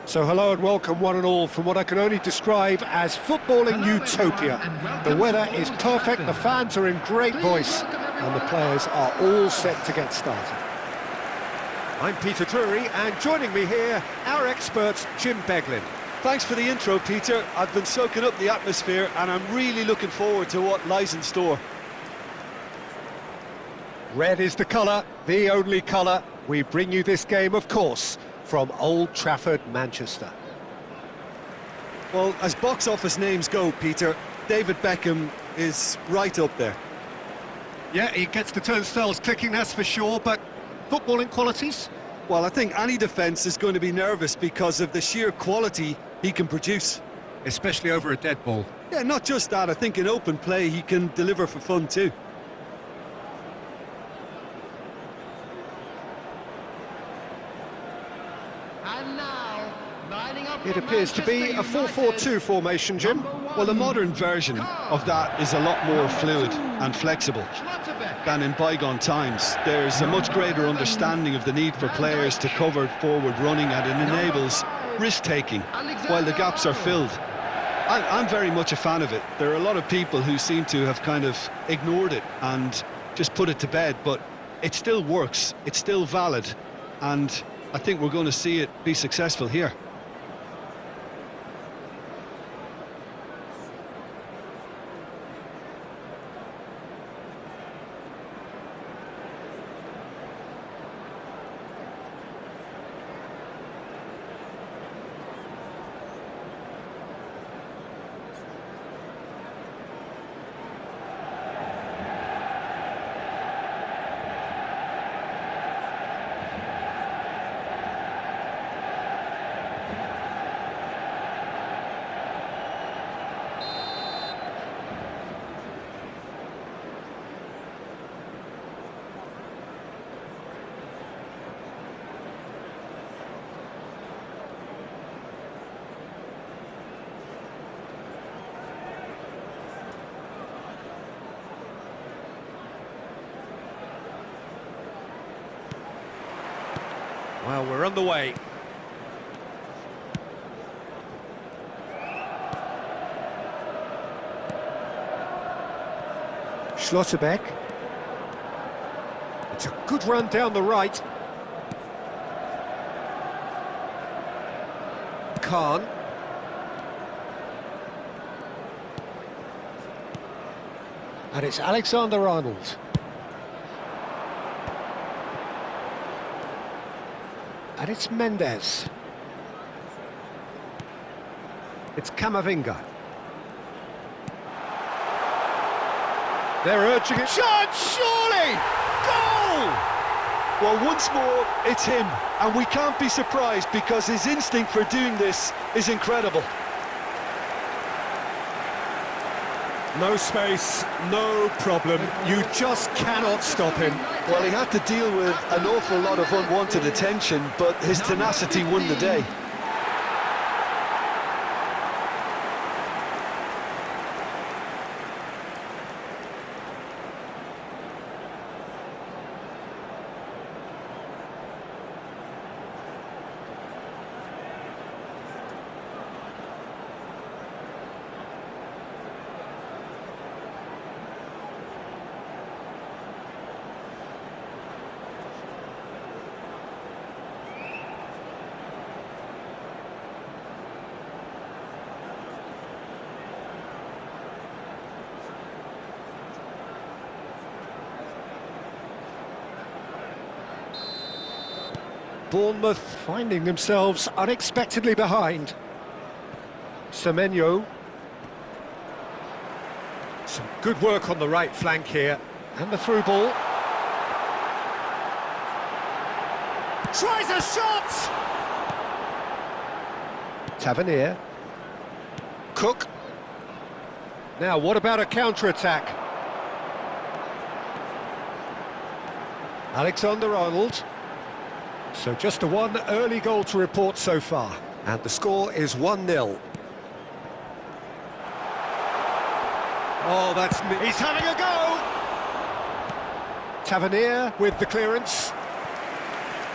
So hello and welcome one and all from what I can only describe as footballing utopia. The weather is perfect, the fans are in great voice, and the players are all set to get started. I'm Peter Drury, and joining me here, our expert Jim Beglin. Thanks for the intro, Peter. I've been soaking up the atmosphere and I'm really looking forward to what lies in store. Red is the colour, the only colour. We bring you this game, of course, from Old Trafford, Manchester. Well, as box office names go, Peter, David Beckham is right up there. Yeah, he gets the turnstiles clicking, that's for sure, but footballing qualities? Well, I think any defence is going to be nervous because of the sheer quality he can produce. Especially over a dead ball. Yeah, not just that, I think in open play he can deliver for fun too. It appears to be a 4-4-2 formation, Jim. Well, the modern version of that is a lot more fluid and flexible than in bygone times. There's a much greater understanding of the need for players to cover forward running, and it enables risk-taking while the gaps are filled. I'm very much a fan of it. There are a lot of people who seem to have kind of ignored it and just put it to bed, but it still works, it's still valid, and I think we're going to see it be successful here. Well, we're on the way. Schlotterbeck. It's a good run down the right. Khan. And it's Alexander-Arnold. And it's Mendes. It's Camavinga. They're urging it. Shot, surely! Goal! Well, once more, it's him. And we can't be surprised because his instinct for doing this is incredible. No space, no problem. You just cannot stop him. Well, he had to deal with an awful lot of unwanted attention, but his tenacity won the day. Bournemouth finding themselves unexpectedly behind. Semenyo. Some good work on the right flank here. And the through ball. Tries a shot! Tavernier. Cook. Now, what about a counter-attack? Alexander-Arnold. So just the one early goal to report so far. And the score is 1-0. Oh, that's... He's having a go! Tavernier with the clearance.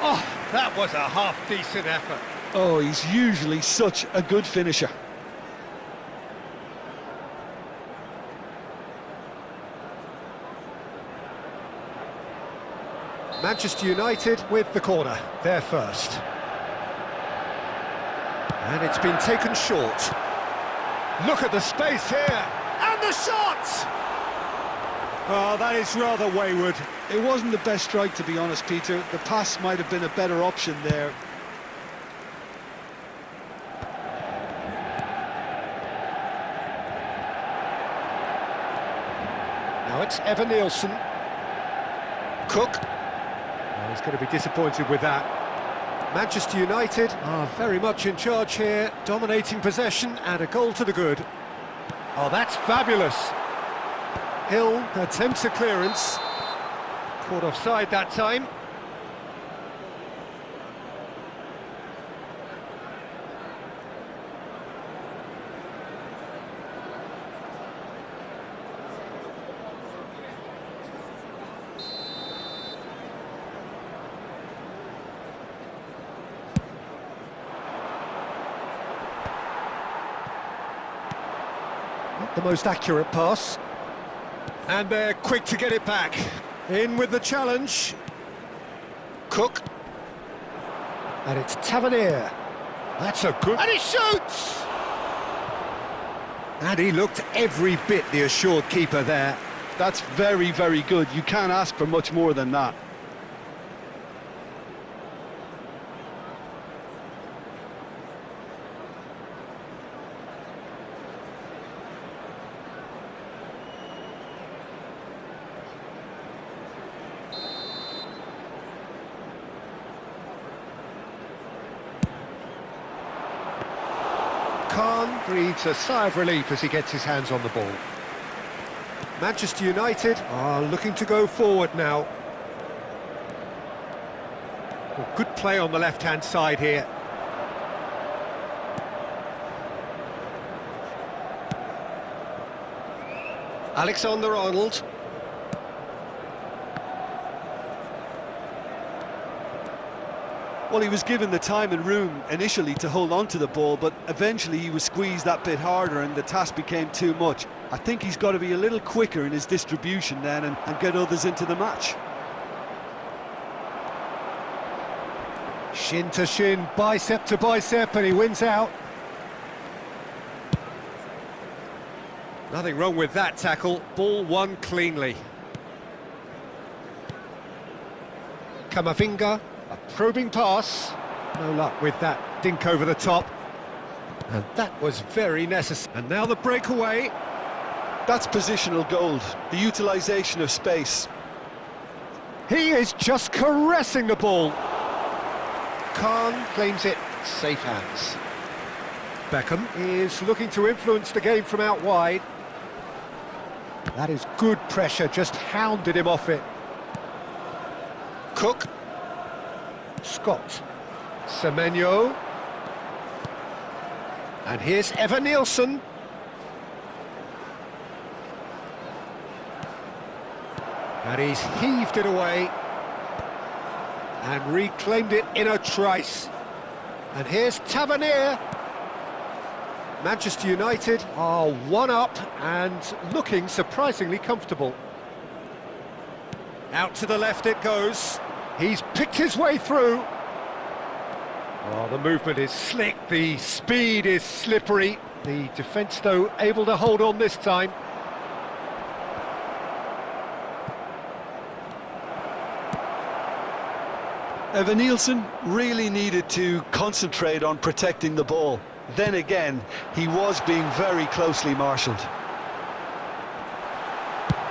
Oh, that was a half-decent effort. Oh, he's usually such a good finisher. Manchester United with the corner, they're first. And it's been taken short. Look at the space here, and the shot! Oh, that is rather wayward. It wasn't the best strike, to be honest, Peter. The pass might have been a better option there. Now it's Evan Nielsen. Cook. Oh, he's going to be disappointed with that. Manchester United are very much in charge here, dominating possession and a goal to the good. Oh, that's fabulous. Hill attempts a clearance. Caught offside that time. Not the most accurate pass. And they're quick to get it back. In with the challenge. Cook. And it's Tavernier. That's a good... And he shoots! And he looked every bit the assured keeper there. That's very, very good. You can't ask for much more than that. Khan breathes a sigh of relief as he gets his hands on the ball. Manchester United are looking to go forward now. Well, good play on the left-hand side here. Alexander-Arnold. Well, he was given the time and room initially to hold on to the ball, but eventually he was squeezed that bit harder and the task became too much. I think he's got to be a little quicker in his distribution then and get others into the match. Shin to shin, bicep to bicep, and he wins out. Nothing wrong with that tackle. Ball won cleanly. Camavinga. A probing pass. No luck with that dink over the top. And that was very necessary. And now the breakaway. That's positional gold, the utilisation of space. He is just caressing the ball. Khan claims it, safe hands. Beckham is looking to influence the game from out wide. That is good pressure, just hounded him off it. Cook. Scott. Semenyo. And here's Evan Nielsen. And he's heaved it away. And reclaimed it in a trice. And here's Tavernier. Manchester United are one up and looking surprisingly comfortable. Out to the left it goes. He's picked his way through. Oh, the movement is slick, the speed is slippery. The defence, though, able to hold on this time. Evan Nielsen really needed to concentrate on protecting the ball. Then again, he was being very closely marshalled.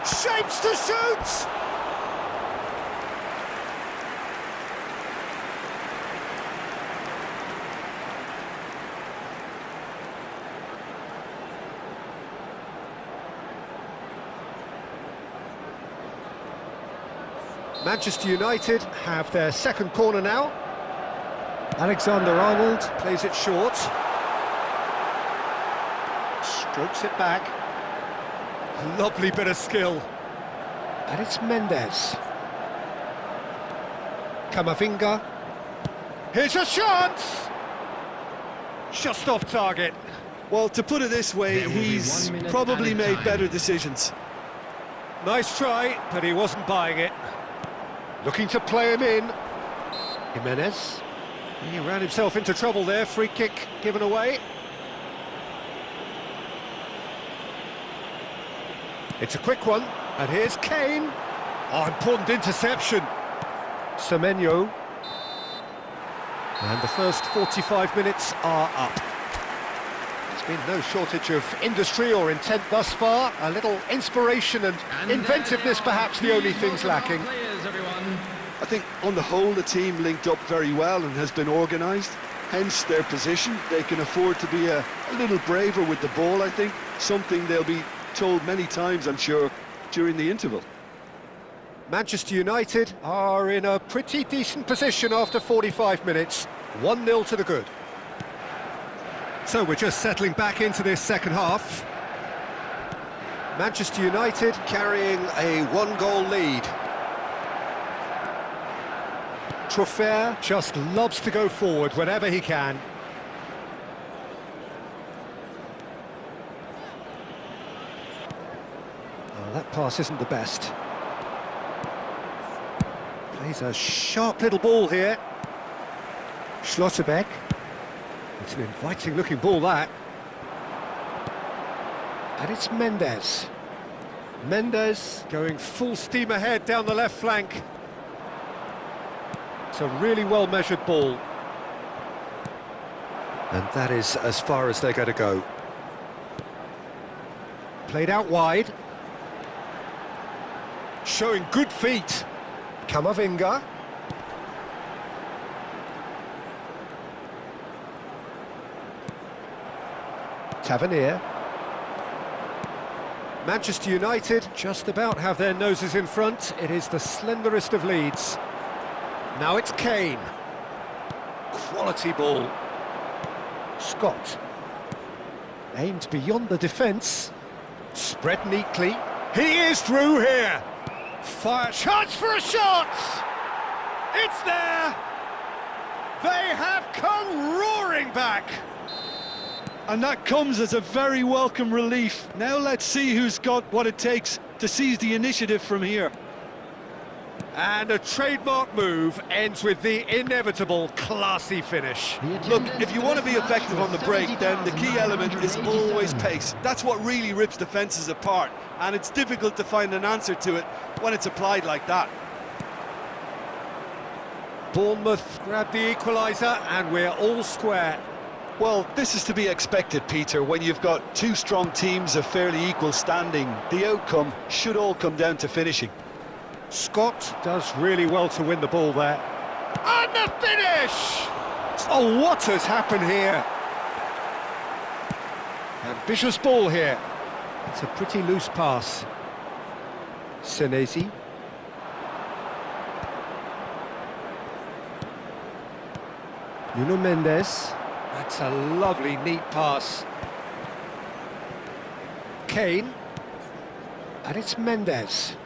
Shapes to shoot! Manchester United have their second corner now. Alexander-Arnold plays it short. Strokes it back. Lovely bit of skill. And it's Mendes. Camavinga. Here's a chance! just off target. Well, to put it this way, he's probably made better decisions. Nice try, but he wasn't buying it. Looking to play him in. Jimenez. He ran himself into trouble there. Free kick given away. It's a quick one, and here's Kane. Oh, important interception. Semenyo. And the first 45 minutes are up. There's been no shortage of industry or intent thus far. A little inspiration and inventiveness, perhaps the only things lacking. I think on the whole the team linked up very well and has been organised, hence their position. They can afford to be a little braver with the ball, I think, something they'll be told many times, I'm sure, during the interval. Manchester United are in a pretty decent position after 45 minutes. 1-0 to the good. So we're just settling back into this second half. Manchester United carrying a one-goal lead. Trophea just loves to go forward whenever he can. Oh, that pass isn't the best. Plays a sharp little ball here. Schlotterbeck. It's an inviting-looking ball, that. And it's Mendes. Mendes going full steam ahead down the left flank. It's a really well-measured ball. And that is as far as they're going to go. Played out wide. Showing good feet. Camavinga. Tavernier. Manchester United just about have their noses in front. It is the slenderest of leads. Now it's Kane. Quality ball. Scott. Aimed beyond the defence. Spread neatly. He is through here. Fire chance for a shot! It's there! They have come roaring back! And that comes as a very welcome relief. Now let's see who's got what it takes to seize the initiative from here. And a trademark move ends with the inevitable classy finish. Look, if you want to be effective on the break, then the key element is always pace. That's what really rips defences apart, and it's difficult to find an answer to it when it's applied like that. Bournemouth grab the equaliser, and we're all square. Well, this is to be expected, Peter. When you've got two strong teams of fairly equal standing, the outcome should all come down to finishing. Scott does really well to win the ball there. And the finish! Oh, what has happened here? Ambitious ball here. It's a pretty loose pass. Senesi. Nuno Mendes. That's a lovely, neat pass. Kane. And it's Mendes.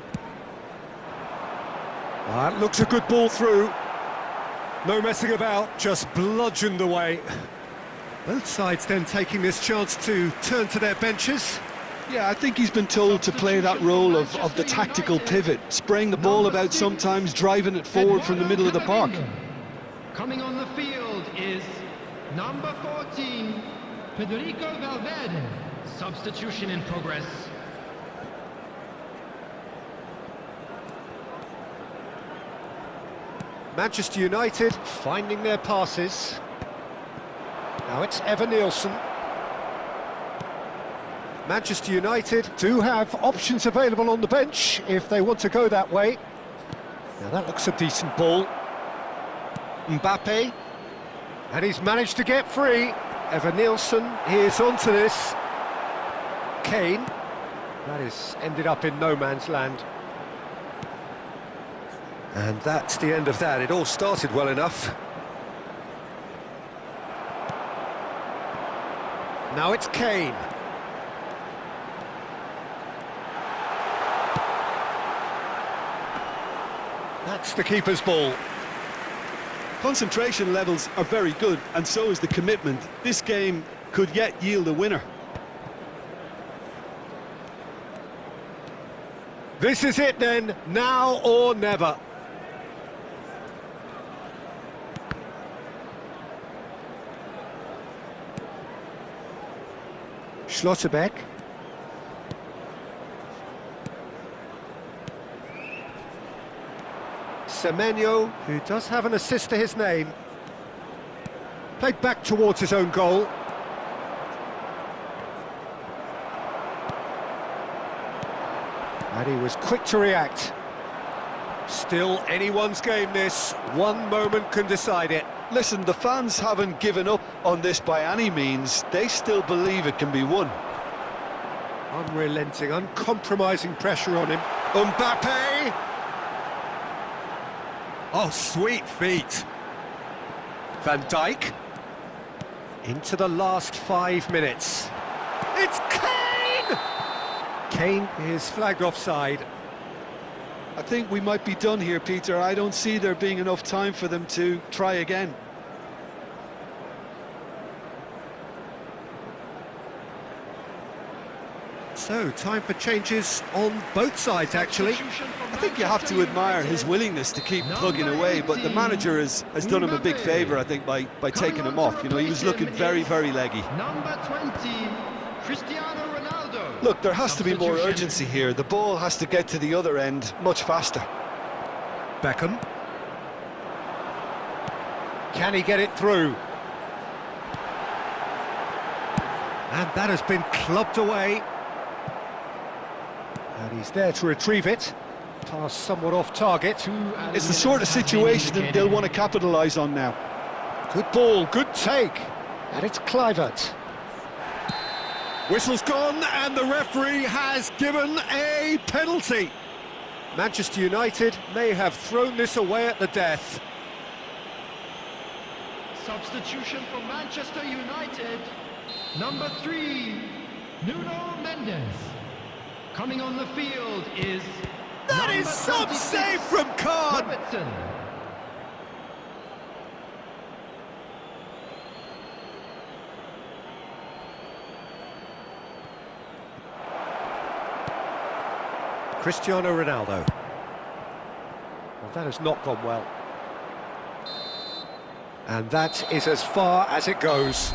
That looks a good ball through. No messing about, just bludgeoned away. Both sides then taking this chance to turn to their benches. Yeah, I think he's been told to play that role of the tactical pivot, spraying the ball about sometimes, driving it forward from the middle of the park. Coming on the field is number 14, Federico Valverde. Substitution in progress. Manchester United finding their passes. Now it's Evan Nielsen. Manchester United do have options available on the bench if they want to go that way. Now that looks a decent ball. Mbappe. And he's managed to get free. Evan Nielsen, he is onto this. Kane. That is ended up in no man's land. And that's the end of that. It all started well enough. Now it's Kane. That's the keeper's ball. Concentration levels are very good, and so is the commitment. This game could yet yield a winner. This is it then, now or never. Schlotterbeck. Semenyo, who does have an assist to his name. Played back towards his own goal. And he was quick to react. Still anyone's game this, one moment can decide it. Listen, the fans haven't given up on this by any means. They still believe it can be won. Unrelenting, uncompromising pressure on him. Mbappe! Oh, sweet feet. Van Dijk. Into the last 5 minutes. It's Kane! Kane is flagged offside. I think we might be done here, Peter. I don't see there being enough time for them to try again. So, time for changes on both sides, actually. I think you have to admire his willingness to keep plugging away, but the manager has done him a big favour, I think, by taking him off. You know, he was looking very, very leggy. Number 20, Cristiano Ronaldo. Look, there has to be more urgency here. The ball has to get to the other end much faster. Beckham. Can he get it through? And that has been clubbed away. And he's there to retrieve it. Pass somewhat off target. It's the sort of situation that they'll want to capitalise on now. Good ball, good take. And it's Kluivert. Whistle's gone and the referee has given a penalty. Manchester United may have thrown this away at the death. Substitution for Manchester United. Number 3, Nuno Mendes. Coming on the field is... That is some save from Kahn! Robertson. Cristiano Ronaldo. Well, that has not gone well. And that is as far as it goes.